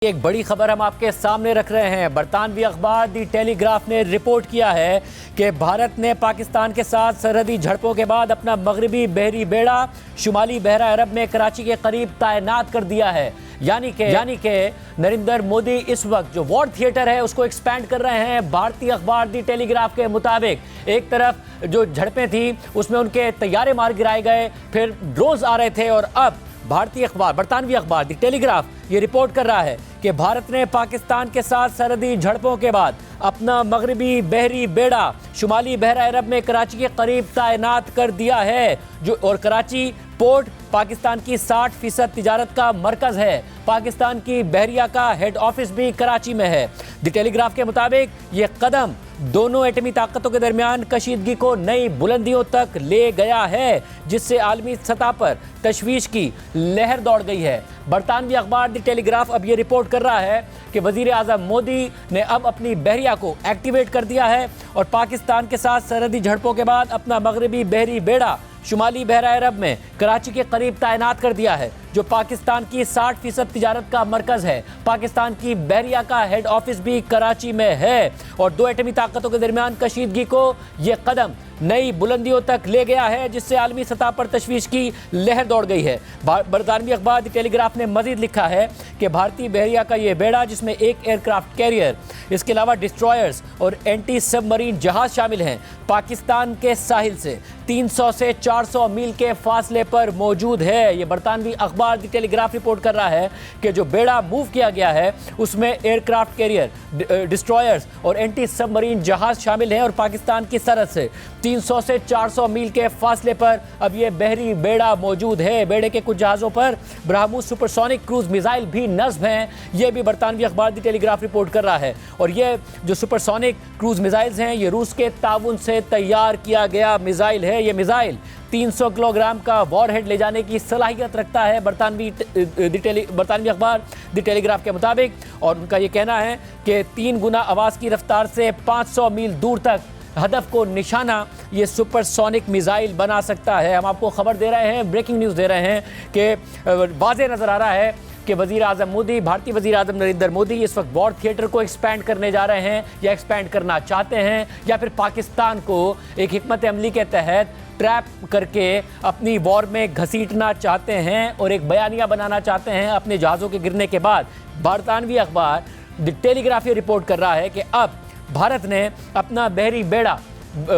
एक बड़ी खबर हम आपके सामने रख रहे हैं। बरतानवी अखबार दी टेलीग्राफ ने रिपोर्ट किया है कि भारत ने पाकिस्तान के साथ सरहदी झड़पों के बाद अपना मगरबी बहरी बेड़ा शुमाली बहरा अरब में कराची के करीब तैनात कर दिया है। यानी कि नरेंद्र मोदी इस वक्त जो वॉर थिएटर है उसको एक्सपैंड कर रहे हैं। भारतीय अखबार दी टेलीग्राफ के मुताबिक एक तरफ जो झड़पें थी उसमें उनके तैयारे मार गिराए गए, फिर ड्रोन्स आ रहे थे, और अब भारतीय अखबार बरतानवी अखबार दी टेलीग्राफ ये रिपोर्ट कर रहा है कि भारत ने पाकिस्तान के साथ सरहदी झड़पों के बाद अपना मगरबी बहरी बेड़ा शुमाली बहरा अरब में कराची के करीब तैनात कर दिया है। और कराची पोर्ट पाकिस्तान की 60% तिजारत का मरकज है। पाकिस्तान की बहरिया का हेड ऑफिस भी कराची में है। द टेलीग्राफ के मुताबिक ये कदम दोनों एटमी ताकतों के दरमियान कशीदगी को नई बुलंदियों तक ले गया है, जिससे आलमी सतह पर तशवीश की लहर दौड़ गई है। बरतानवी अखबार द टेलीग्राफ अब ये रिपोर्ट कर रहा है कि वजीर आज़म मोदी ने अब अपनी बहरिया को एक्टिवेट कर दिया है और पाकिस्तान के साथ सरहदी झड़पों के बाद अपना मगरबी बहरी बेड़ा शुमाली बहरा अरब में कराची के करीब तैनात कर दिया है, जो पाकिस्तान की 60% तिजारत का मरकज है। पाकिस्तान की बहरिया का हेड ऑफिस भी कराची में है और दो एटमी ताकतों के दरमियान कशीदगी को यह कदम नई बुलंदियों तक ले गया है, जिससे आलमी सतह पर तशवीश की लहर दौड़ गई है। बरतानवी अखबार द टेलीग्राफ ने मजीद लिखा है कि भारतीय बहरिया का यह बेड़ा, जिसमें एक एयरक्राफ्ट कैरियर, इसके अलावा डिस्ट्रॉयर्स और एंटी सबमरीन जहाज शामिल हैं, पाकिस्तान के साहिल से 300 से 400 मील के फासले पर मौजूद है। ये बरतानवी अखबार द टेलीग्राफ रिपोर्ट कर रहा है कि जो बेड़ा मूव किया गया है उसमें एयरक्राफ्ट कैरियर, डिस्ट्रॉयर्स और एंटी सबमरीन जहाज शामिल हैं और पाकिस्तान की सरहद से 300 से 400 मील के फासले पर अब ये बहरी बेड़ा मौजूद है। बेड़े के कुछ जहाज़ों पर ब्रह्मोस सुपरसोनिक क्रूज मिसाइल भी नस्ब हैं। ये भी बरतानवी अखबार द टेलीग्राफ रिपोर्ट कर रहा है। और ये जो सुपरसोनिक क्रूज मिसाइल्स हैं ये रूस के ताउन से तैयार किया गया मिसाइल है। ये मिसाइल 300 किलोग्राम का वॉरहेड ले जाने की सलाहियत रखता है, बरतानवी अखबार द टेलीग्राफ के मुताबिक। और उनका ये कहना है कि 3 गुना आवाज़ की रफ्तार से 500 मील दूर तक हदफ को निशाना ये सुपरसोनिक मिसाइल बना सकता है। हम आपको खबर दे रहे हैं, ब्रेकिंग न्यूज़ दे रहे हैं कि वाज़े नज़र आ रहा है कि वज़ीर आज़म मोदी, भारतीय वज़ीर आज़म नरेंद्र मोदी इस वक्त वॉर थिएटर को एक्सपैंड करने जा रहे हैं, या एक्सपैंड करना चाहते हैं, या फिर पाकिस्तान को एक हिकमत अमली के तहत ट्रैप करके अपनी वॉर में घसीटना चाहते हैं और एक बयानिया बनाना चाहते हैं अपने जहाज़ों के गिरने के बाद। बरतानवी अखबार द टेलीग्राफ ये रिपोर्ट कर रहा है कि अब भारत ने अपना बहरी बेड़ा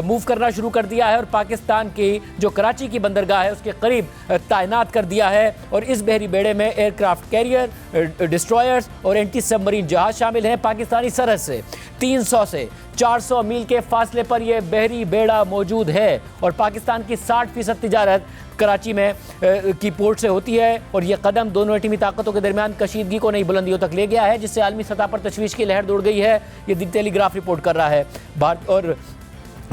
मूव करना शुरू कर दिया है और पाकिस्तान की जो कराची की बंदरगाह है उसके करीब तैनात कर दिया है। और इस बहरी बेड़े में एयरक्राफ्ट कैरियर, डिस्ट्रॉयर्स और एंटी सबमरीन जहाज शामिल हैं। पाकिस्तानी सरहद से 300 से 400 मील के फासले पर यह बहरी बेड़ा मौजूद है और पाकिस्तान की 60% तिजारत कराची में की पोर्ट से होती है। और यह कदम दोनों एटमी ताकतों के दरमियान कशीदगी को नई बुलंदियों तक ले गया है, जिससे आलमी सतह पर तशवीश की लहर दौड़ गई है। ये द टेलीग्राफ रिपोर्ट कर रहा है। और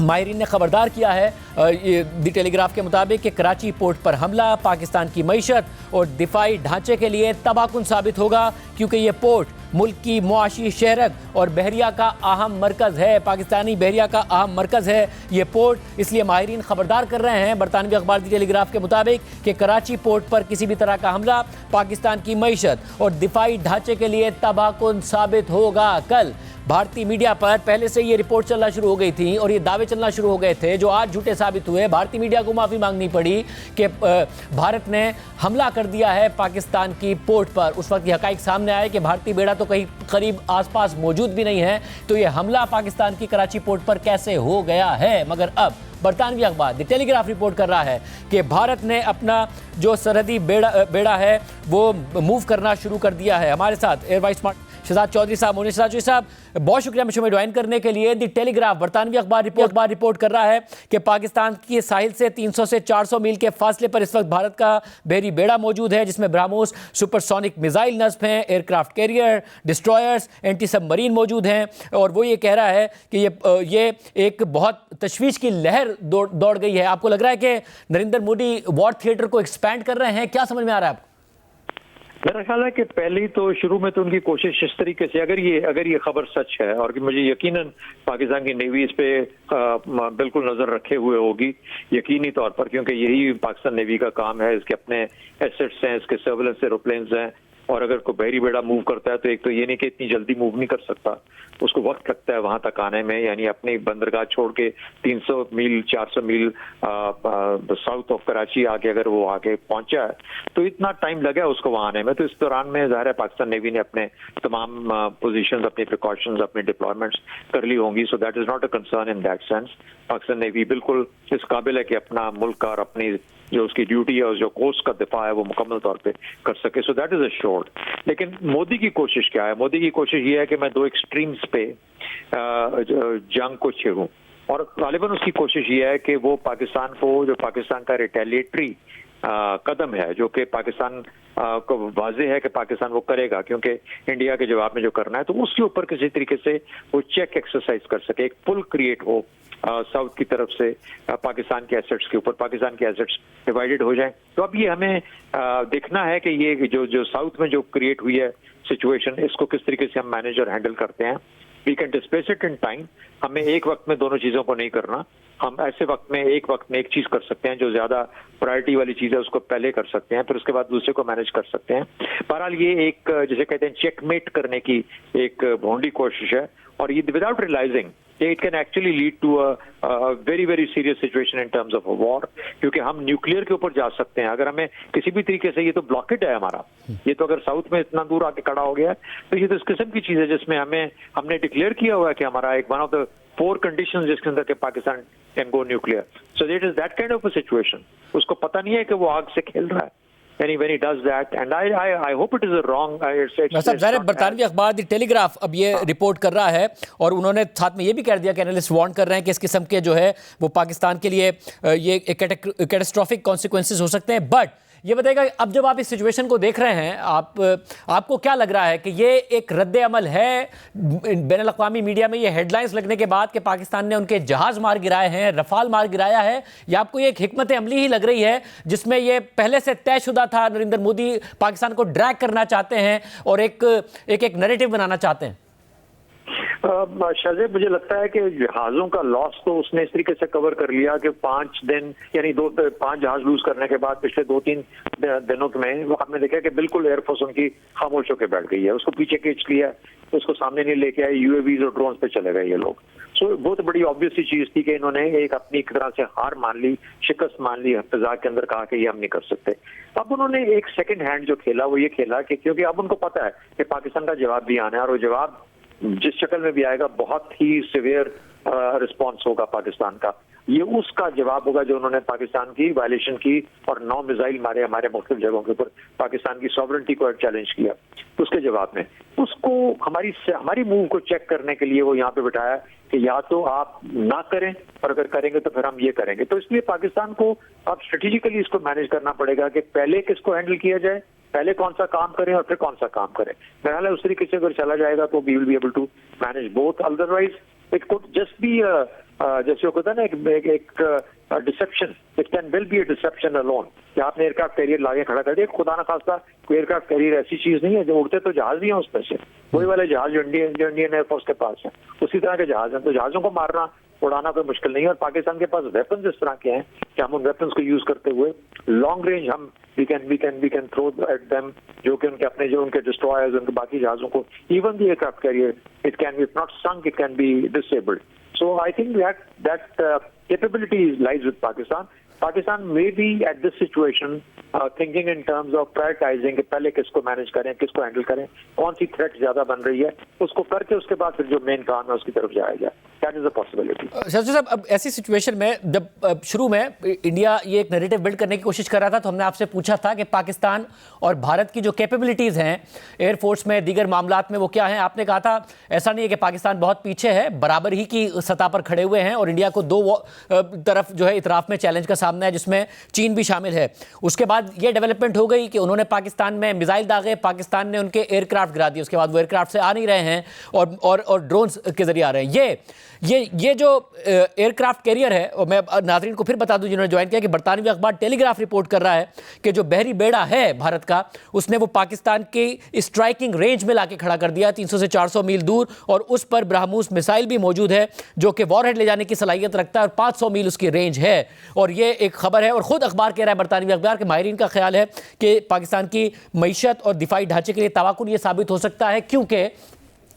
माहिरीन ने खबरदार किया है द टेलीग्राफ के मुताबिक कि कराची पोर्ट पर हमला पाकिस्तान की मईशत और दिफाई ढांचे के लिए तबाहकुन साबित होगा, क्योंकि ये पोर्ट मुल्क की मुआशी शहरत और बहरिया का अहम मरकज़ है। पाकिस्तानी बहरिया का अहम मरकज़ है ये पोर्ट, इसलिए माहिरीन खबरदार कर रहे हैं बरतानवी अखबार द टेलीग्राफ के मुताबिक कि कराची पोर्ट पर किसी भी तरह का हमला पाकिस्तान की मईशत और दिफाई ढांचे के लिए तबाहकुन साबित होगा। कल भारतीय मीडिया पर पहले से ये रिपोर्ट चलना शुरू हो गई थी और ये दावे चलना शुरू हो गए थे जो आज झूठे साबित हुए। भारतीय मीडिया को माफ़ी मांगनी पड़ी कि भारत ने हमला कर दिया है पाकिस्तान की पोर्ट पर। उस वक्त ये हक़ाइक़ सामने आए कि भारतीय बेड़ा तो कहीं करीब आसपास मौजूद भी नहीं है, तो ये हमला पाकिस्तान की कराची पोर्ट पर कैसे हो गया है। मगर अब बरतानवी अखबार द टेलीग्राफ रिपोर्ट कर रहा है कि भारत ने अपना जो सरहदी बेड़ा है वो मूव करना शुरू कर दिया है। हमारे साथ एयर वाइस स्मार्ट शहजाद चौधरी साहब, मोनी शहजाद चौधरी साहब, बहुत शुक्रिया मुझे ज्वाइन करने के लिए। द टेलीग्राफ बरतानवी अखबार रिपोर्ट कर रहा है कि पाकिस्तान की साहिल से 300 से 400 मील के फासले पर इस वक्त भारत का बहरी बेड़ा मौजूद है, जिसमें ब्रह्मोस सुपरसोनिक मिसाइल नस्ब हैं, aircraft carrier, destroyers, anti submarine मौजूद हैं। और वो ये कह रहा है कि ये एक बहुत तशवीश की लहर दौड़ गई है। आपको लग रहा है कि नरेंद्र मोदी वॉर थिएटर को एक्सपैंड कर रहे हैं, क्या समझ में आ रहा है आपको? मेरा ख्याल है कि पहली तो शुरू में तो उनकी कोशिश इस तरीके से, अगर ये खबर सच है, और मुझे यकीनन पाकिस्तान की नेवी इस पे बिल्कुल नजर रखे हुए होगी यकीनी तौर पर, क्योंकि यही पाकिस्तान नेवी का काम है। इसके अपने एसेट्स हैं, इसके सर्वेलेंस एरोप्लेन्स हैं, और अगर कोई बहरी बेड़ा मूव करता है तो एक तो ये नहीं कि इतनी जल्दी मूव नहीं कर सकता, उसको वक्त लगता है वहां तक आने में, यानी अपनी बंदरगाह छोड़ के 300 मील 400 मील साउथ ऑफ कराची आके अगर वो आके पहुंचा है तो इतना टाइम लगा उसको वहां आने में। तो इस दौरान में ज़ाहिर है पाकिस्तान नेवी ने अपने तमाम पोजीशंस, अपने प्रिकॉशंस, अपने डिप्लॉयमेंट्स कर ली होंगी। So that is not a concern in that sense. Pakistan navy बिल्कुल इस काबिल है कि अपना मुल्क और अपनी जो उसकी ड्यूटी है और जो कोस्ट का दिफा है वो मुकम्मल तौर पे कर सके। So that is assured. लेकिन मोदी की कोशिश क्या है? मोदी की कोशिश ये है कि मैं दो एक्सट्रीम्स पे जंग को छेड़ूं, और गालिबन उसकी कोशिश ये है कि वो पाकिस्तान को, जो पाकिस्तान का रिटेलिएटरी कदम है, जो कि पाकिस्तान को वाजे है कि पाकिस्तान वो करेगा क्योंकि इंडिया के जवाब में जो करना है, तो उसके ऊपर किसी तरीके से वो चेक एक्सरसाइज कर सके, एक पुल क्रिएट हो साउथ की तरफ से पाकिस्तान के एसेट्स के ऊपर, पाकिस्तान के एसेट्स डिवाइडेड हो जाएं। तो अब ये हमें देखना है कि ये जो साउथ में जो क्रिएट हुई है सिचुएशन, इसको किस तरीके से हम मैनेज और हैंडल करते हैं। We can dispense it in time. हमें एक वक्त में दोनों चीजों को नहीं करना। हम ऐसे वक्त में एक चीज कर सकते हैं, जो ज्यादा प्रायोरिटी वाली चीज है उसको पहले कर सकते हैं, फिर उसके बाद दूसरे को मैनेज कर सकते हैं। बहरहाल ये एक जिसे कहते हैं चेकमेट करने की एक भोंडी कोशिश है, और ये without realising it can actually lead to a very very serious situation in terms of a war, क्योंकि हम न्यूक्लियर के ऊपर जा सकते हैं अगर हमें किसी भी तरीके से, ये तो ब्लॉकेड है हमारा, ये तो अगर साउथ में इतना दूर आके खड़ा हो गया है, तो ये तो इस किस्म की चीज है जिसमें हमने डिक्लेयर किया हुआ है कि हमारा एक वन ऑफ द 4 कंडीशंस जिसके अंदर के Pakistan can go nuclear. So it is that kind of a situation. उसको पता नहीं है कि वो आग से खेल रहा है when he does that, and I hope it is a wrong, बरतानवी अखबार द टेलीग्राफ अब ये रिपोर्ट कर रहा है, और उन्होंने साथ में ये भी कह दिया कि एनालिस्ट वार्न कर रहे हैं कि इस किस्म के जो है वो पाकिस्तान के लिए ये कैटास्ट्रोफिक कॉन्सिक्वेंसेस हो सकते हैं। बट ये बताइएगा, अब जब आप इस सिचुएशन को देख रहे हैं, आपको क्या लग रहा है कि ये एक रद्द अमल है? बैनुल अक़वामी मीडिया में ये हेडलाइंस लगने के बाद कि पाकिस्तान ने उनके जहाज मार गिराए हैं, रफाल मार गिराया है, या आपको ये एक हिकमत अमली ही लग रही है जिसमें ये पहले से तयशुदा था, नरेंद्र मोदी पाकिस्तान को ड्रैग करना चाहते हैं और एक नैरेटिव बनाना चाहते हैं? शाहजेब, मुझे लगता है कि जहाजों का लॉस तो उसने इस तरीके से कवर कर लिया कि 5 दिन, यानी 5 जहाज लूज करने के बाद पिछले 2-3 दिनों में वो हमने देखा कि बिल्कुल एयरफोर्स उनकी खामोश होकर बैठ गई है, उसको पीछे खींच लिया, उसको सामने नहीं लेके आए, यूएवीज और ड्रोन पे चले गए ये लोग। सो बहुत बड़ी ऑब्वियस सी चीज थी कि इन्होंने एक अपनी एक तरह से हार मान ली, शिकस्त मान ली, फिजा के अंदर कहा कि ये हम नहीं कर सकते। अब उन्होंने एक सेकंड हैंड जो खेला वो ये खेला कि क्योंकि अब उनको पता है कि पाकिस्तान का जवाब भी आना है, और वो जवाब जिस शक्ल में भी आएगा बहुत ही सिवियर रिस्पॉन्स होगा पाकिस्तान का। ये उसका जवाब होगा जो उन्होंने पाकिस्तान की वायलेशन की और 9 मिसाइल मारे हमारे मुख्तलिफ जगहों के ऊपर, पाकिस्तान की सॉवरेंटी को चैलेंज किया। उसके जवाब में उसको हमारी मूव को चेक करने के लिए वो यहाँ पे बिठाया कि या तो आप ना करें, और अगर करेंगे तो फिर हम ये करेंगे। तो इसलिए पाकिस्तान को अब स्ट्रेटेजिकली इसको मैनेज करना पड़ेगा कि पहले किसको हैंडल किया जाए, पहले कौन सा काम करें और फिर कौन सा काम करें। बहरहाल उस तरीके से अगर चला जाएगा तो we will be able to manage both. Otherwise it could just be जैसे वो कहता है ना एक deception, it can will be a deception alone, कि आपने एयरक्राफ्ट कैरियर लाके खड़ा कर दिया। खुदा ना खास्ता कोई एयरक्राफ्ट कैरियर ऐसी चीज नहीं है, जो उड़ते तो जहाज नहीं है उसमें से, वही वाले जहाज जो इंडियन एयरफोर्स के पास है, उसी तरह के जहाज हैं। तो जहाजों को मारना उड़ाना कोई मुश्किल नहीं है, और पाकिस्तान के पास वेपन्स इस तरह के हैं कि हम उन वेपन्स को यूज करते हुए लॉन्ग रेंज हम we can throw at them, जो कि उनके डिस्ट्रॉयर्स, उनके बाकी जहाजों को, even the aircraft carrier, it can be not sunk, it can be disabled. So I think that capability lies with Pakistan. Pakistan may be at this situation thinking in terms of prioritizing कि पहले किसको manage करें, किसको handle करें, कौन सी threat ज्यादा बन रही है, उसको करके उसके बाद फिर जो मेन काम है उसकी तरफ जाया जाए। That is a possibility. Shastri साहब, अब ऐसी सिचुएशन में जब शुरू में इंडिया ये एक नैरेटिव बिल्ड करने की कोशिश कर रहा था, तो हमने आपसे पूछा था कि पाकिस्तान और भारत की जो कैपेबिलिटीज हैं एयरफोर्स में, दीगर मामलात में, वो क्या हैं। आपने कहा था ऐसा नहीं है कि पाकिस्तान बहुत पीछे है, बराबर ही की सतह पर खड़े हुए हैं, और इंडिया को 2 तरफ जो है इतराफ में चैलेंज का सामना है, जिसमें चीन भी शामिल है। उसके बाद ये डेवलपमेंट हो गई कि उन्होंने पाकिस्तान में मिसाइल दागे, पाकिस्तान ने उनके एयरक्राफ्ट गिरा दिए, उसके बाद वो एयरक्राफ्ट से आ नहीं रहे हैं और ड्रोन्स के जरिए आ रहे हैं। ये जो एयरक्राफ्ट कैरियर है, और मैं नाज़रीन को फिर बता दूं जिन्होंने ज्वाइन किया, कि बरतानवी अखबार टेलीग्राफ रिपोर्ट कर रहा है कि जो बहरी बेड़ा है भारत का, उसने वो पाकिस्तान की स्ट्राइकिंग रेंज में लाके खड़ा कर दिया 300 से 400 मील दूर, और उस पर ब्रह्मोस मिसाइल भी मौजूद है जो कि वॉरहेड ले जाने की सलाहियत रखता है, और 500 मील उसकी रेंज है। और ये एक खबर है, और खुद अखबार कह रहा है, बरतानवी अखबार के माहिरीन का ख्याल है कि पाकिस्तान की मईशत और दिफाई ढांचे के लिए तवाकुन ये साबित हो सकता है, क्योंकि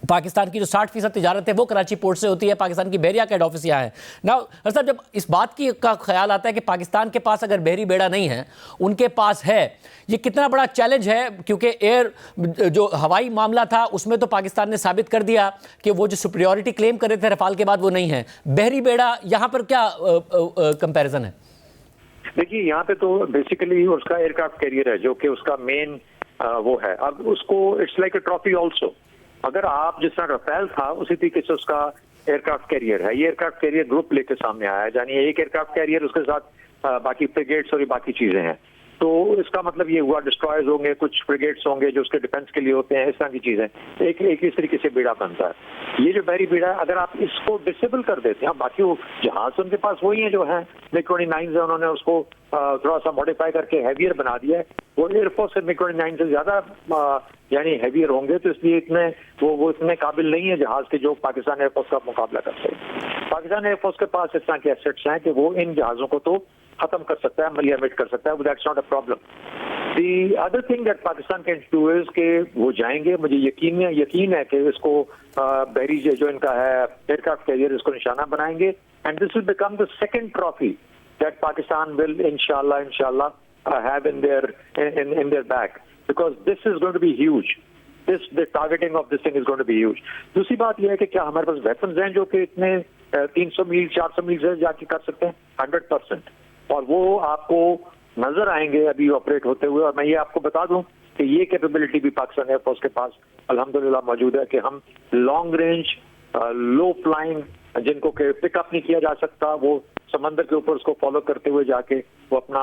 पाकिस्तान की जो 60% तिजारत है वो कराची पोर्ट से होती है, पाकिस्तान की बहरिया का हेड ऑफिस यहाँ है ना। साहब, जब इस बात की का ख्याल आता है कि पाकिस्तान के पास अगर बहरी बेड़ा नहीं है, उनके पास है, ये कितना बड़ा चैलेंज है, क्योंकि एयर जो हवाई मामला था उसमें तो पाकिस्तान ने साबित कर दिया कि वो जो सुपीरियॉरिटी क्लेम कर रहे थे रफाल के बाद वो नहीं है। बहरी बेड़ा यहाँ पर क्या कंपैरिजन है? देखिए, यहाँ पे तो बेसिकली उसका एयरक्राफ्ट कैरियर है जो कि उसका मेन वो है। अब उसको it's like a trophy also. अगर आप जिस तरह रफेल था उसी तरीके से उसका एयरक्राफ्ट कैरियर है। ये एयरक्राफ्ट कैरियर ग्रुप लेके सामने आया है, यानी एक एयरक्राफ्ट कैरियर, उसके साथ बाकी फ्रिगेट्स और ये बाकी चीजें हैं। तो इसका मतलब ये हुआ डिस्ट्रॉयर्स होंगे, कुछ फ्रिगेट्स होंगे जो उसके डिफेंस के लिए होते हैं, इस तरह की चीजें। एक इस तरीके से बेड़ा बनता है। ये जो बहरी बेड़ा है, अगर आप इसको डिसेबल कर देते हैं, बाकी वो जहाज उनके पास वही है जो है MiG-29 है, उन्होंने उसको थोड़ा सा मॉडिफाई करके हैवियर बना दिया है। वो एयरफोर्स से MiG-29 से ज्यादा यानी हैवियर होंगे, तो इसलिए इतने वो इतने काबिल नहीं है जहाज के जो पाकिस्तान एयरफोर्स का मुकाबला कर सके। पाकिस्तान एयरफोर्स के पास इस तरह के एसेट्स हैं कि वो इन जहाजों को तो खत्म कर सकता है, मलियामिट कर सकता है। That's not a problem. The other thing that Pakistan can do is कि वो जाएंगे, मुझे यकीन है कि इसको बहरी जो इनका है एयरक्राफ्ट कैरियर, इसको निशाना बनाएंगे, and this will become the second trophy that Pakistan will इंशाल्लाह have in their bag, because this is going to be huge. The targeting of this thing is going to be huge. दूसरी बात यह है कि क्या हमारे पास वेपन्स हैं जो कि इतने 300 मील 400 मील से जाके कर सकते हैं? 100%। और वो आपको नजर आएंगे अभी ऑपरेट होते हुए। और मैं ये आपको बता दूं कि ये कैपेबिलिटी भी पाकिस्तान एयरफोर्स के पास अल्हम्दुलिल्लाह मौजूद है कि हम लॉन्ग रेंज लो फ्लाइंग, जिनको पिकअप नहीं किया जा सकता, वो समंदर के ऊपर उसको फॉलो करते हुए जाके वो अपना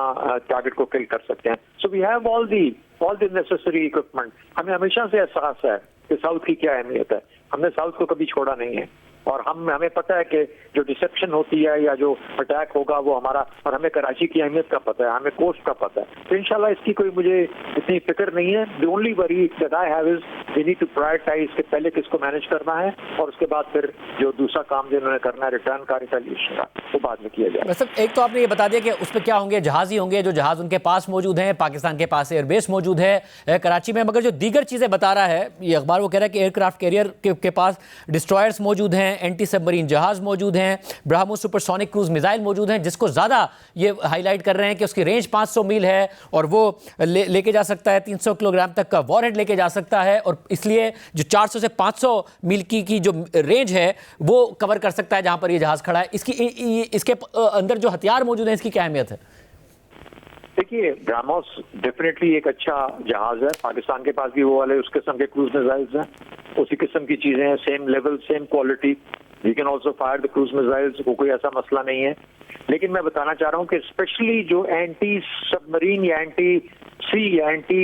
टारगेट को किल कर सकते हैं। So we have all the necessary equipment. हमें हमेशा से एहसास है कि साउथ की क्या अहमियत है। हमने साउथ को कभी छोड़ा नहीं है, और हमें पता है कि जो डिसेप्शन होती है या जो अटैक होगा वो हमारा, और हमें कराची की अहमियत का पता है, हमें कोस्ट का पता है। तो इंशाल्लाह इसकी कोई मुझे इतनी फिक्र नहीं है। The only worry that I have is we need to prioritise कि पहले किसको मैनेज करना है, और उसके बाद फिर जो दूसरा काम जिन्होंने करना है रिटर्न का, रिटेलिएशन का, वो बाद में किया जाए। वैसे एक तो आपने ये बता दिया कि उस पर क्या होंगे, जहाज ही होंगे, जो जहाज उनके पास मौजूद हैं। पाकिस्तान के पास एयरबेस मौजूद है कराची में, मगर जो दीगर चीज़ें बता रहा है ये अखबार, वो कह रहा है कि एयरक्राफ्ट कैरियर के पास डिस्ट्रॉयर्स मौजूद हैं, एंटी सबमरीन जहाज मौजूद हैं, ब्रह्मोस सुपरसोनिक क्रूज मिसाइल मौजूद हैं, जिसको ज़्यादा ये हाईलाइट कर रहे हैं कि उसकी रेंज 500 मील है, और वो लेके जा सकता है 300 किलोग्राम तक का वॉरहेड लेके जा सकता है, और इसलिए जो 400 से 500 मील की जो रेंज है वो कवर कर सकता है जहां पर ये जहाज खड़ा है। इसके अंदर जो हथियार मौजूद हैं, इसकी क्या अहमियत है? देखिए, ब्रह्मोस डेफिनेटली एक अच्छा जहाज है। पाकिस्तान के पास भी वो वाले उस किस्म के क्रूज मिसाइल्स हैं, उसी किस्म की चीजें हैं, same level same quality. We can also fire the cruise missiles, वो कोई ऐसा मसला नहीं है। लेकिन मैं बताना चाह रहा हूँ कि स्पेशली जो एंटी सबमरीन या एंटी सी या एंटी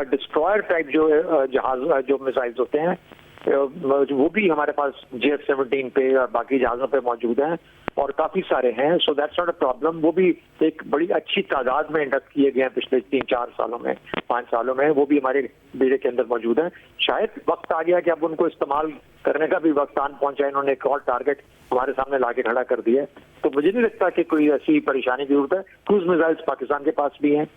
डिस्ट्रॉयर टाइप जो जहाज जो मिसाइल्स होते हैं, वो भी हमारे पास JF-17 पे और बाकी जहाजों पे मौजूद हैं, और काफी सारे हैं। So that's not a problem. वो भी एक बड़ी अच्छी तादाद में इंडक्ट किए गए हैं पिछले 3-4 सालों में, 5 सालों में, वो भी हमारे बेड़े के अंदर मौजूद हैं। शायद वक्त आ गया कि अब उनको इस्तेमाल करने का भी वक्त आन पहुंचा। इन्होंने एक और टारगेट हमारे सामने लाके खड़ा कर दिया है, तो मुझे नहीं लगता कि कोई ऐसी परेशानी की जरूरत है। क्रूज मिसाइल्स पाकिस्तान के पास भी हैं,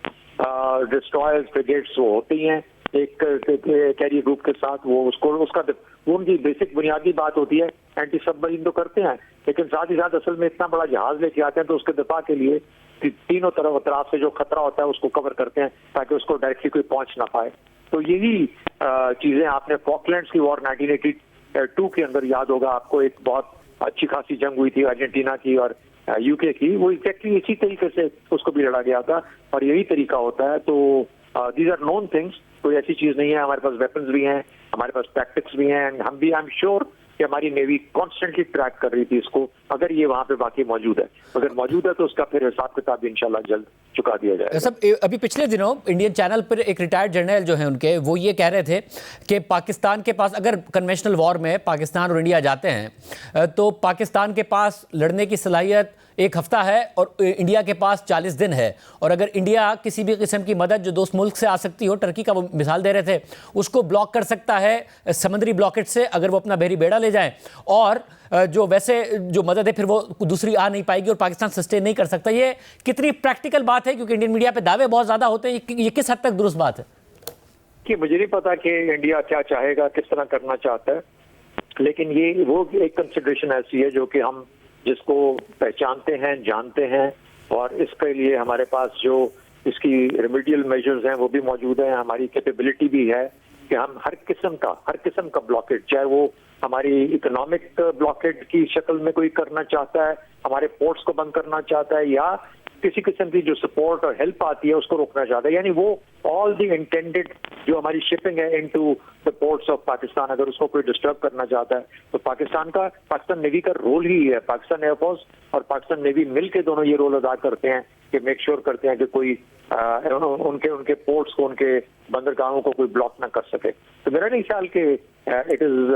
डिस्ट्रॉयर्स फ्रिगेट्स वो होती हैं एक कैरियर ग्रुप के साथ। वो उनकी बेसिक बुनियादी बात होती है, एंटी सबमरीन तो करते हैं, लेकिन साथ ही साथ असल में इतना बड़ा जहाज लेके आते हैं तो उसके दिफा के लिए तीनों तरफ से जो खतरा होता है उसको कवर करते हैं, ताकि उसको डायरेक्टली कोई पहुंच ना पाए। तो यही चीजें आपने फॉकलैंड्स की वॉर 1982 के अंदर याद होगा आपको, एक बहुत अच्छी खासी जंग हुई थी अर्जेंटीना की और यूके की, वो एग्जैक्टली इसी तरीके से उसको भी लड़ा गया था, और यही तरीका होता है। तो दीज आर नोन थिंग्स, कोई ऐसी चीज नहीं है। हमारे पास वेपन्स भी हैं, हमारे पास टैक्टिक्स भी हैं, एंड हम भी आई एम श्योर कि हमारी नेवी कॉन्स्टेंटली ट्रैक कर रही थी इसको, अगर ये वहां पे वाकई मौजूद है, अगर मौजूद है तो उसका फिर हिसाब किताब इंशाल्लाह जल्द चुका दिया जाएगा। सब अभी पिछले दिनों इंडियन चैनल पर एक रिटायर्ड जनरल जो है उनके, वो ये कह रहे थे कि पाकिस्तान के पास अगर कन्वेंशनल वॉर में पाकिस्तान और इंडिया जाते हैं तो पाकिस्तान के पास लड़ने की सलाहियत 1 हफ्ता है और इंडिया के पास 40 दिन है, और अगर इंडिया किसी भी किस्म की मदद जो दोस्त मुल्क से आ सकती हो, टर्की का वो मिसाल दे रहे थे, उसको ब्लॉक कर सकता है समुद्री ब्लॉकेट से अगर वो अपना बहरी बेड़ा ले जाए, और जो वैसे जो मदद है फिर वो दूसरी आ नहीं पाएगी और पाकिस्तान सस्टेन नहीं कर सकता। ये कितनी प्रैक्टिकल बात है, क्योंकि इंडियन मीडिया पे दावे बहुत ज्यादा होते हैं, ये किस हद तक दुरुस्त बात है? कि मुझे नहीं पता कि इंडिया क्या चाहेगा, किस तरह करना चाहता है, लेकिन ये वो एक कंसिडरेशन ऐसी है जो कि हम जिसको पहचानते हैं, जानते हैं, और इसके लिए हमारे पास जो इसकी रेमेडियल मेजर्स हैं वो भी मौजूद हैं, हमारी कैपेबिलिटी भी है कि हम हर किस्म का ब्लॉकेट, चाहे वो हमारी इकोनॉमिक ब्लॉकेट की शक्ल में कोई करना चाहता है, हमारे पोर्ट्स को बंद करना चाहता है, या किसी किस्म की जो सपोर्ट और हेल्प आती है उसको रोकना चाहता है, यानी वो ऑल द इंटेंडेड जो हमारी शिपिंग है into the ports of Pakistan, अगर उसको कोई डिस्टर्ब करना चाहता है तो पाकिस्तान नेवी का रोल ही है, पाकिस्तान एयरफोर्स और पाकिस्तान नेवी मिलके दोनों ये रोल अदा करते हैं कि मेक श्योर करते हैं कि कोई उनके पोर्ट्स को, उनके बंदरगाहों को कोई ब्लॉक ना कर सके। तो मेरा नहीं ख्याल कि इट इज,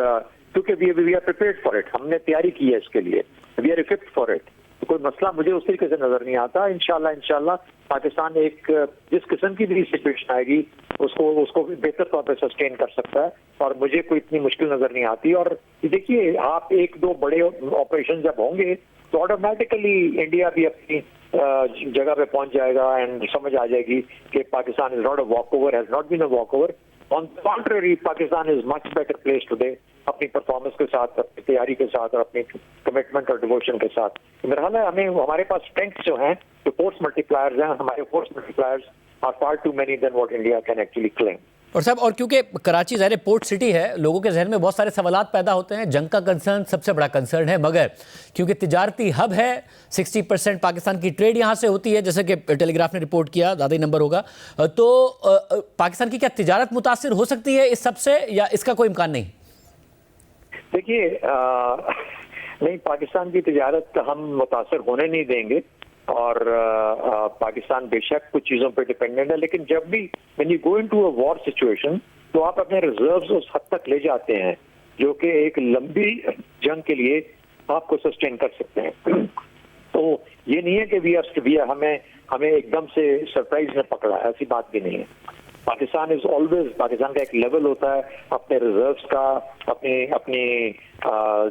क्योंकि we are prepared for it, हमने तैयारी की है इसके लिए, we are equipped for it, तो कोई मसला मुझे उस तरीके से नजर नहीं आता। इंशाल्लाह पाकिस्तान एक जिस किस्म की भी सिचुएशन आएगी उसको बेहतर तौर पे सस्टेन कर सकता है, और मुझे कोई इतनी मुश्किल नजर नहीं आती। और देखिए, आप 1-2 बड़े ऑपरेशन जब होंगे तो ऑटोमेटिकली इंडिया भी अपनी जगह पे पहुंच जाएगा एंड समझ आ जाएगी कि Pakistan is not a walk over, has not been a walk over. On contrary, Pakistan is much better place today, अपनी परफॉर्मेंस के साथ, अपनी तैयारी के साथ और अपनी कमिटमेंट और डिवोशन के साथ। मेरा ख्याल है हमें, हमारे पास स्ट्रेंथ्स जो हैं, जो फोर्स मल्टीप्लायर्स हैं, हमारे force multipliers are far too many than what India can actually claim. और साहब, और क्योंकि कराची ज़ाहिर पोर्ट सिटी है, लोगों के जहन में बहुत सारे सवालात पैदा होते हैं। जंग का कंसर्न सबसे बड़ा कंसर्न है, मगर क्योंकि तिजारती हब है, 60% पाकिस्तान की ट्रेड यहाँ से होती है, जैसे कि टेलीग्राफ ने रिपोर्ट किया, ज़्यादा ही नंबर होगा, तो पाकिस्तान की क्या तिजारत मुतासिर हो सकती है इस सबसे, या इसका कोई इम्कान नहीं? देखिए, नहीं, पाकिस्तान की तिजारत हम मुतासर होने नहीं देंगे, और पाकिस्तान बेशक कुछ चीजों पे डिपेंडेंट है, लेकिन जब भी when you go into a war situation तो आप अपने रिजर्व्स उस हद तक ले जाते हैं जो कि एक लंबी जंग के लिए आपको सस्टेन कर सकते हैं। तो ये नहीं है कि हमें एकदम से सरप्राइज में पकड़ा, ऐसी बात भी नहीं है। पाकिस्तान इज ऑलवेज, पाकिस्तान का एक लेवल होता है अपने रिजर्व्स का, अपनी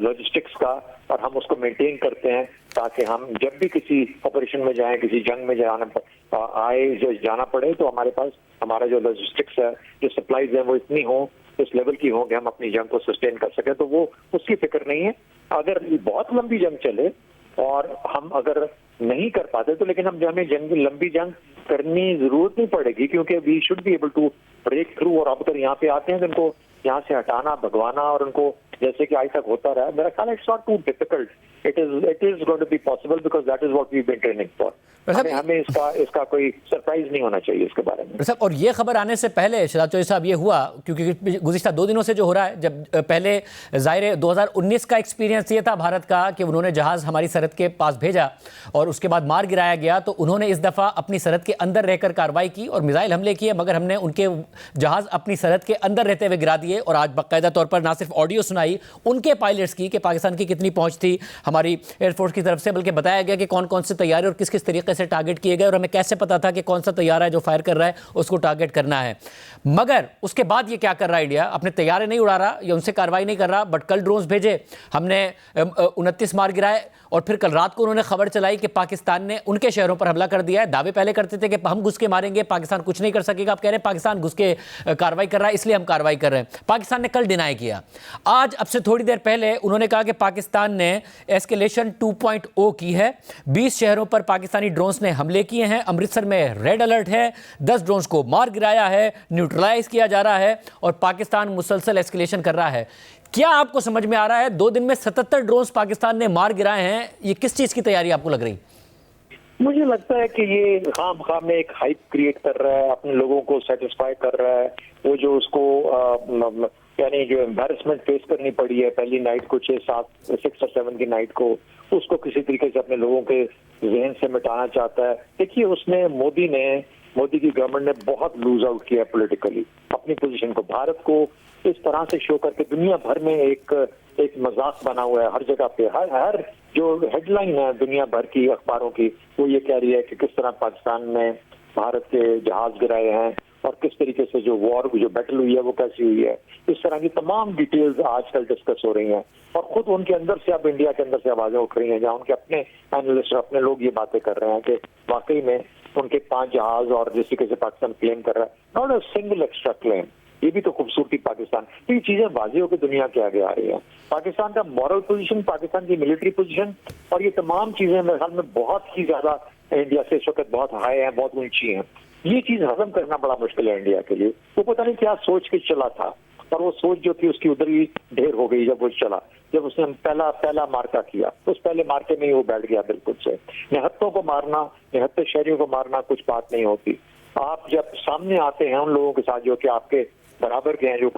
लॉजिस्टिक्स का, और हम उसको मेंटेन करते हैं ताकि हम जब भी किसी ऑपरेशन में जाएं, किसी जंग में जाना पड़े तो हमारे पास हमारा जो लॉजिस्टिक्स है, जो सप्लाईज है, वो इतनी हो, इस लेवल की हो कि हम अपनी जंग को सस्टेन कर सकें। तो वो उसकी फिक्र नहीं है। अगर बहुत लंबी जंग चले और हम अगर नहीं कर पाते तो, लेकिन हमें लंबी जंग करनी जरूरत नहीं पड़ेगी, क्योंकि we should be able to break through. और अब अगर यहाँ पे आते हैं तो उनको यहाँ से हटाना, भगवाना, और उनको जैसे कि आज तक होता रहा, मेरा ख्याल it's not too difficult, it is going to be possible because that is what we been training for. हमें इसका कोई सरप्राइज नहीं होना चाहिए इसके बारे में। साहब, और ये खबर आने से पहले शहजाद चौधरी साहब, ये हुआ क्योंकि गुज़िश्ता 2 दिनों से जो हो रहा है, जब पहले ज़ाहिर 2019 का एक्सपीरियंस ये था भारत का कि उन्होंने जहाज़ हमारी सरहद के पास भेजा और उसके बाद मार गिराया गया, तो उन्होंने इस दफ़ा अपनी सरहद के अंदर रहकर कार्रवाई की और मिसाइल हमले किए, मगर हमने उनके जहाज़ अपनी सरहद के अंदर रहते हुए गिरा दिए। और आज बाकायदा तौर पर ना सिर्फ ऑडियो सुनाई उनके पायलट्स की कि पाकिस्तान की कितनी पहुंच थी हमारी एयरफोर्स की तरफ से, बल्कि बताया गया कि कौन कौन से तैयारे और किस किस तरीके से टारगेट किए गए, और हमें कैसे पता था कि कौन सा तैयारा है जो फायर कर रहा है उसको टारगेट करना है। मगर उसके बाद ये क्या कर रहा है इंडिया? अपने तैयारे नहीं उड़ा रहा या उनसे कार्रवाई नहीं कर रहा, बट कल ड्रोन्स भेजे, हमने 29 मार गिराए, और फिर कल रात को उन्होंने खबर चलाई कि पाकिस्तान ने उनके शहरों पर हमला कर दिया है। दावे पहले करते थे कि हम घुस के मारेंगे, पाकिस्तान कुछ नहीं कर सकेगा। आप कह रहे हैं पाकिस्तान घुस के कार्रवाई कर रहा है, इसलिए हम कार्रवाई कर रहे हैं। पाकिस्तान ने कल डिनाई किया। आज अब से थोड़ी देर पहले उन्होंने कहा कि पाकिस्तान ने एस्केलेशन 2.0 की है, 20 शहरों पर पाकिस्तानी ड्रोन्स ने हमले किए हैं, अमृतसर में रेड अलर्ट है, 10 ड्रोन्स को मार गिराया है, न्यूट्रलाइज किया जा रहा है, और पाकिस्तान मुसलसल एस्केलेशन कर रहा है। क्या आपको समझ में आ रहा है? 2 दिन में 77 ड्रोन्स पाकिस्तान ने मार गिराए हैं, ये किस चीज की तैयारी आपको लग रही? मुझे लगता है कि ये खाम में एक हाइप क्रिएट कर रहा है, अपने लोगों को सेटिस्फाई कर रहा है। वो जो उसको यानी जो एम्बैरेसमेंट फेस करनी पड़ी है पहली नाइट को 6 और 7 की नाइट को, उसको किसी तरीके से अपने लोगों के जहन से मिटाना चाहता है। देखिए उसने मोदी की गवर्नमेंट ने बहुत लूज आउट किया पॉलिटिकली अपनी पोजीशन को, भारत को इस तरह से शो करके दुनिया भर में एक मजाक बना हुआ है हर जगह पे। हर जो हेडलाइन है दुनिया भर की अखबारों की वो ये कह रही है कि किस तरह पाकिस्तान में भारत के जहाज गिराए हैं और किस तरीके से जो बैटल हुई है वो कैसी हुई है। इस तरह की तमाम डिटेल्स आजकल डिस्कस हो रही हैं और खुद उनके अंदर से अब इंडिया के अंदर से आवाजें उठ रही हैं जहां उनके अपने एनालिस्ट अपने लोग ये बातें कर रहे हैं कि वाकई में उनके 5 जहाज और जिस तरीके से पाकिस्तान क्लेम कर रहा है, not a single extra claim. ये भी तो खूबसूरती पाकिस्तान, तो ये चीजें वाज़ेह होकर दुनिया के आगे आ रही है। पाकिस्तान का मॉरल पोजीशन, पाकिस्तान की मिलिट्री पोजीशन और ये तमाम चीजें मेरे ख्याल में बहुत ही ज्यादा इंडिया से इस वक्त बहुत हाई है, बहुत ऊंची है। ये चीज हजम करना बड़ा मुश्किल है इंडिया के लिए। वो पता नहीं क्या सोच के चला था और वो सोच जो थी उसकी उधर ही ढेर हो गई जब वो चला, जब उसने पहला मार्का किया उस पहले मार्के में ही वो बैठ गया बिल्कुल से। निहत्तों को मारना, निहत्ते शहरियों को मारना कुछ बात नहीं होती। आप जब सामने आते हैं उन लोगों के साथ जो कि आपके बराबर के हैं, जो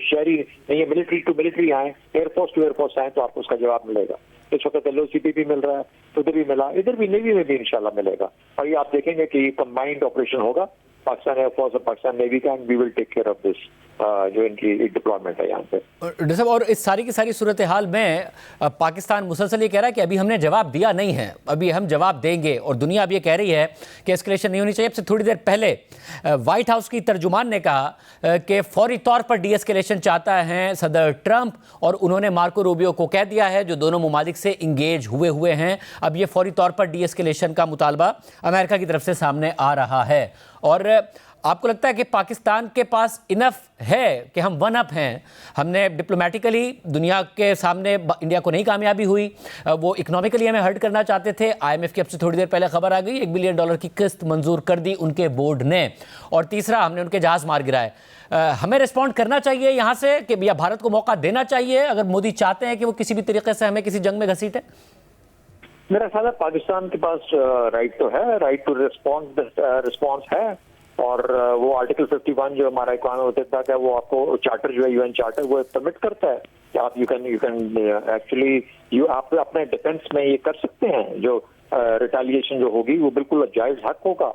शहरी नहीं है, मिलिट्री टू मिलिट्री आए, एयरफोर्स टू एयरफोर्स आए, तो आपको उसका जवाब मिलेगा। इस वक्त LOCP भी मिल रहा है, उधर भी मिला, इधर भी नेवी में भी इंशाल्लाह मिलेगा। और ये आप देखेंगे कि कंबाइंड ऑपरेशन होगा पाकिस्तान एयरफोर्स और पाकिस्तान नेवी का, and we will take care of this जो इनकी डिप्लॉयमेंट है यहाँ पे। डॉक्टर साहब, और इस सारी की सारी सूरत हाल में पाकिस्तान मुसलसल ये कह रहा है कि अभी हमने जवाब दिया नहीं है, अभी हम जवाब देंगे, और दुनिया अब ये कह रही है कि एस्केलेशन नहीं होनी चाहिए। अब से थोड़ी देर पहले व्हाइट हाउस की तर्जुमान ने कहा कि फौरी तौर पर डीएस्केलेशन चाहता है सदर ट्रंप, और उन्होंने मार्को रूबियो को कह दिया है जो दोनों ममालिक से इंगेज हुए हैं। अब ये फौरी तौर पर डीएस्केलेशन का मुतालबा अमेरिका की तरफ से सामने आ रहा है। और आपको लगता है कि पाकिस्तान के पास इनफ है कि हम वन अप हैं, हमने डिप्लोमेटिकली दुनिया के सामने इंडिया को नहीं कामयाबी हुई, वो इकोनॉमिकली हमें हर्ट करना चाहते थे, IMF की अब से थोड़ी देर पहले खबर आ गई $1 बिलियन की किस्त मंजूर कर दी उनके बोर्ड ने, और तीसरा हमने उनके जहाज मार गिराए। हमें रिस्पॉन्ड करना चाहिए यहाँ से कि या भारत को मौका देना चाहिए अगर मोदी चाहते हैं कि वो किसी भी तरीके से हमें किसी जंग में घसीटे? मेरा ख्याल है पाकिस्तान के पास राइट तो है, राइट टू रिस्पॉन्स है, और वो आर्टिकल 51 जो हमारा इकॉनमी मुत्तहिदा का वो आपको चार्टर जो है UN चार्टर वो परमिट करता है कि आप यू कैन एक्चुअली आप अपने डिफेंस में ये कर सकते हैं। जो रिटेलिएशन जो होगी वो बिल्कुल जायज हक होगा।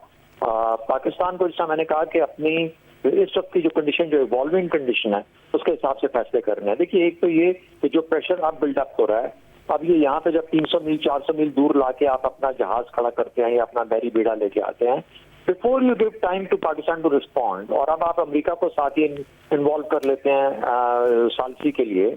पाकिस्तान को, जैसा मैंने कहा कि अपनी इस वक्त की जो कंडीशन, जो इवॉल्विंग कंडीशन है उसके हिसाब से फैसले करने हैं। देखिए एक तो ये कि जो प्रेशर अब बिल्डअप हो रहा है, अब ये यहाँ पे जब 300 मील 400 मील दूर लाके आप अपना जहाज खड़ा करते हैं या अपना बहरी बेड़ा लेके आते हैं, before you give time to Pakistan to respond, और अब आप अमेरिका को साथ ही इन्वॉल्व कर लेते हैं सालसी के लिए,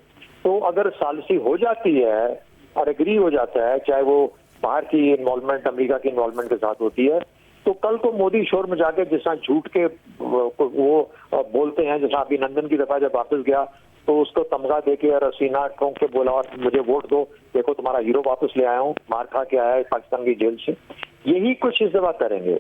तो अगर सालसी हो जाती है और एग्री हो जाता है, चाहे वो बाहर की इन्वॉल्वमेंट अमेरिका की इन्वॉल्वमेंट के साथ होती है, तो कल को मोदी शोर में जाके जिस तरह झूठ के वो बोलते हैं, जैसा अभिनंदन की दफा जब वापस गया तो उसको तमगा देके और सीना ठोंक के बोला और मुझे वोट दो, देखो तुम्हारा हीरो वापस ले आया हूँ, मार खा के आया है पाकिस्तान की जेल से। यही कुछ इस दफा करेंगे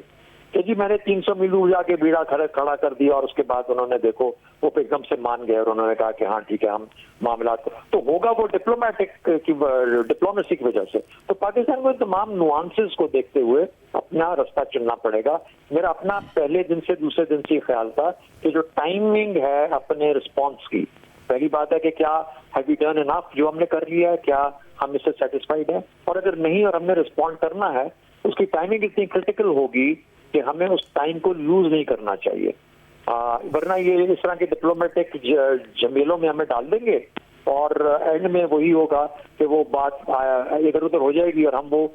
कि जी मैंने 300 मील दूर जाके बीड़ा खड़ा कर दिया, और उसके बाद उन्होंने देखो वो एकदम से मान गए और उन्होंने कहा कि हाँ ठीक है हम मामला तो होगा वो डिप्लोमेसी की वजह से। तो पाकिस्तान को तमाम नुआंसेस को देखते हुए अपना रास्ता चुनना पड़ेगा। मेरा अपना पहले दिन से दूसरे दिन से ख्याल था कि जो टाइमिंग है अपने रिस्पॉन्स की, पहली बात है कि क्या हैव वी डन इनफ, जो हमने कर लिया है क्या हम इससे सेटिस्फाइड है, और अगर नहीं और हमने रिस्पॉन्ड करना है उसकी टाइमिंग इतनी क्रिटिकल होगी कि हमें उस टाइम को लूज नहीं करना चाहिए, वरना ये इस तरह के डिप्लोमेटिक झमेलों में हमें डाल देंगे और एंड में वही होगा कि वो बात इधर उधर हो जाएगी और हम वो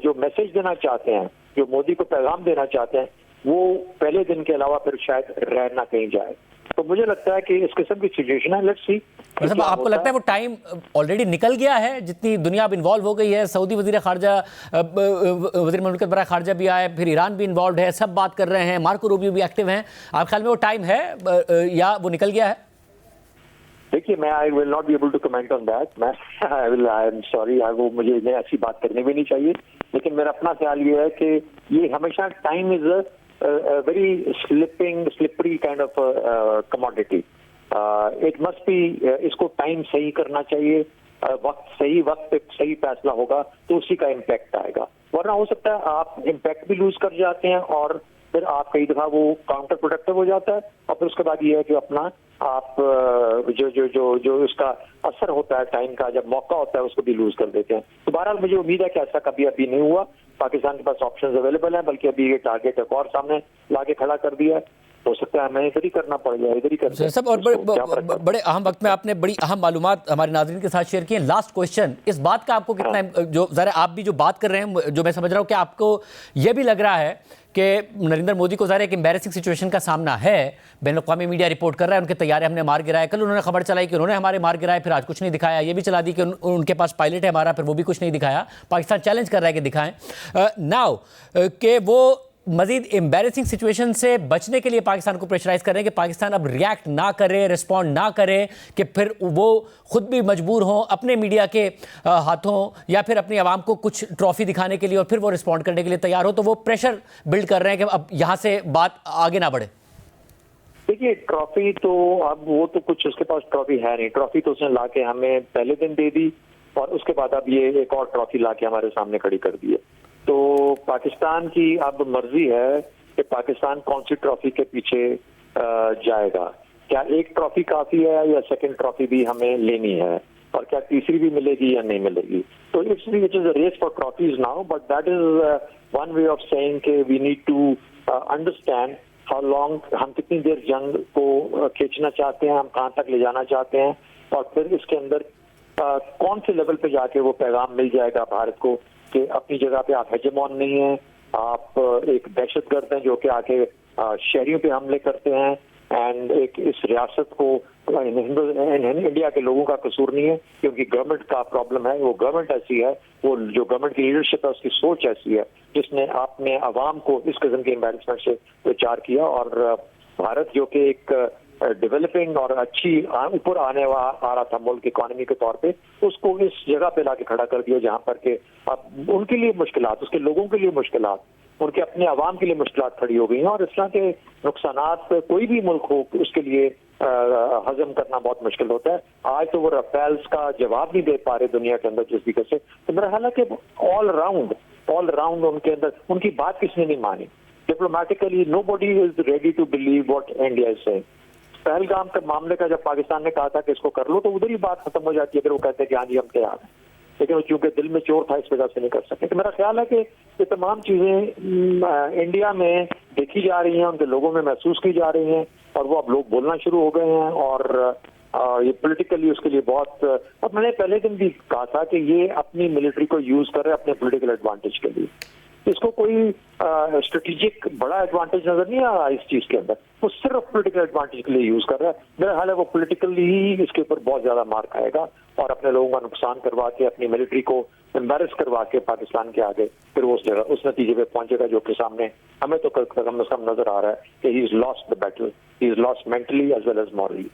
जो मैसेज देना चाहते हैं, जो मोदी को पैगाम देना चाहते हैं, वो पहले दिन के अलावा फिर शायद रह ना कहीं जाए। तो मुझे लगता है कि इस किस्म की सिचुएशन है, लेट्स सी। मतलब आपको लगता है वो टाइम ऑलरेडी निकल गया है, जितनी दुनिया अब इन्वॉल्व हो गई है, सऊदी वजीर खारजा, वजीर मुमलिकत बराए खारजा भी आए, फिर ईरान भी इन्वॉल्व है, सब बात कर रहे हैं, मार्को रूबियो भी एक्टिव हैं, आप ख्याल में वो टाइम है या वो निकल गया है? देखिए मैं I will not be able to comment on that, I am sorry, वो मुझे ऐसी बात करनी भी नहीं चाहिए, लेकिन मेरा अपना ख्याल ये है कि ये हमेशा time is very slippery kind of commodity. It must be इसको टाइम सही करना चाहिए, वक्त पे सही फैसला होगा तो उसी का इम्पैक्ट आएगा, वरना हो सकता है आप इम्पैक्ट भी लूज कर जाते हैं और फिर आप कई दफा वो काउंटर प्रोडक्टिव हो जाता है और फिर उसके बाद ये है कि अपना आप जो जो जो जो उसका असर होता है टाइम का, जब मौका होता है उसको भी लूज कर देते हैं। तो बहरहाल मुझे उम्मीद है कि ऐसा कभी अभी नहीं हुआ। पाकिस्तान के पास ऑप्शंस अवेलेबल हैं, बल्कि अभी ये टारगेट एक और सामने लाके खड़ा कर दिया है। हो सकता है हमें इधर ही करना पड़ जाए, इधर ही करते हैं। सब और बड़े अहम वक्त में आपने बड़ी अहम मालूमात हमारे नाज़रीन के साथ शेयर की हैं। लास्ट क्वेश्चन, इस बात का आपको कितना जो ज़रा आप भी जो बात कर रहे हैं, जो मैं समझ रहा हूँ कि आपको ये भी लग रहा है कि नरेंद्र मोदी को ज़रा एक एम्बैरेसिंग सिचुएशन का सामना है। बैनुल-अक़वामी मीडिया रिपोर्ट कर रहा है उनके तैयारे हमने मार गिराए। कल उन्होंने खबर चलाई कि उन्होंने हमारे मार गिराए, फिर आज कुछ नहीं दिखाया। ये भी चला दी कि उनके पास पायलट है हमारा, फिर वो भी कुछ नहीं दिखाया। पाकिस्तान चैलेंज कर रहा है कि दिखाएं। नाउ कि वो मजीद एम्बैरेसिंग सिचुएशन से बचने के लिए पाकिस्तान को प्रेशराइज कर रहे हैं कि पाकिस्तान अब रिएक्ट ना करे, रिस्पॉन्ड ना करे, कि फिर वो खुद भी मजबूर हों अपने मीडिया के हाथों या फिर अपनी आवाम को कुछ ट्रॉफी दिखाने के लिए और फिर वो रिस्पॉन्ड करने के लिए तैयार हो। तो वो प्रेशर बिल्ड कर रहे हैं कि अब यहाँ से बात आगे ना बढ़े। देखिए, ट्रॉफी तो अब वो तो कुछ उसके पास ट्रॉफी है नहीं। ट्रॉफी तो उसने लाके हमें पहले दिन दे दी और उसके बाद अब ये एक और ट्रॉफी लाके हमारे सामने खड़ी कर दी है। तो पाकिस्तान की अब मर्जी है कि पाकिस्तान कौन सी ट्रॉफी के पीछे जाएगा। क्या एक ट्रॉफी काफी है या सेकंड ट्रॉफी भी हमें लेनी है, और क्या तीसरी भी मिलेगी या नहीं मिलेगी। तो it's is a race for trophies now, but that is one way of saying कि we need to understand how long, हम कितनी देर जंग को खींचना चाहते हैं, हम कहाँ तक ले जाना चाहते हैं, और फिर इसके अंदर कौन से लेवल पे जाके वो पैगाम मिल जाएगा भारत को कि अपनी जगह पे आप हेजेमॉन नहीं हैं, आप एक दहशतगर्द हैं जो कि आके शहरियों पे हमले करते हैं, एंड एक इस रियासत को इंडिया के लोगों का कसूर नहीं है कि उनकी गवर्नमेंट का प्रॉब्लम है। वो गवर्नमेंट ऐसी है, वो जो गवर्नमेंट की लीडरशिप है उसकी सोच ऐसी है जिसने आपने आवाम को इस किस्म के एम्बैरेसमेंट से विचार किया। और भारत जो कि एक डेवलपिंग और अच्छी ऊपर आने आ रहा था मुल्क इकोनॉमी के तौर पे, उसको इस जगह पे लाके खड़ा कर दिया जहां पर के अब उनके लिए मुश्किलात, उसके लोगों के लिए मुश्किलात, उनके अपने आवाम के लिए मुश्किलात खड़ी हो गई हैं। और इस तरह के नुकसानात कोई भी मुल्क हो उसके लिए हजम करना बहुत मुश्किल होता है। आज तो वो रफेल्स का जवाब नहीं दे पा रहे दुनिया के अंदर जिस तरीके से। तो मेरा ख्याल है कि ऑल राउंड उनके अंदर उनकी बात किसने नहीं मानी। Diplomatically nobody is ready to believe what India is saying. Pahalgam के मामले का जब पाकिस्तान ने कहा था कि इसको कर लो, तो उधर ही बात खत्म हो जाती है। अगर वो कहते हैं कि हाँ जी हम तैयार हैं, लेकिन चूंकि दिल में चोर था इस वजह से नहीं कर सके। तो मेरा ख्याल है कि ये तमाम चीजें इंडिया में देखी जा रही हैं, उनके लोगों में महसूस की जा रही हैं, और वो अब लोग बोलना शुरू हो गए हैं। और ये पॉलिटिकली उसके लिए बहुत, अब मैंने पहले दिन भी कहा था कि ये अपनी मिलिट्री को यूज कर रहे हैं अपने पॉलिटिकल एडवांटेज के लिए। इसको कोई स्ट्रेटेजिक बड़ा एडवांटेज नजर नहीं आ रहा इस चीज के अंदर, वो सिर्फ पॉलिटिकल एडवांटेज के लिए यूज कर रहा है। मेरा ख्याल है वो पॉलिटिकली ही इसके ऊपर बहुत ज्यादा मार खाएगा और अपने लोगों का नुकसान करवा के अपनी मिलिट्री को एम्बेरस करवा के पाकिस्तान के आगे फिर वो उस जगह उस नतीजे पे पहुंचेगा जो कि सामने हमें तो कम से कम नजर आ रहा है कि he is lost the battle, he is lost mentally as well as morally.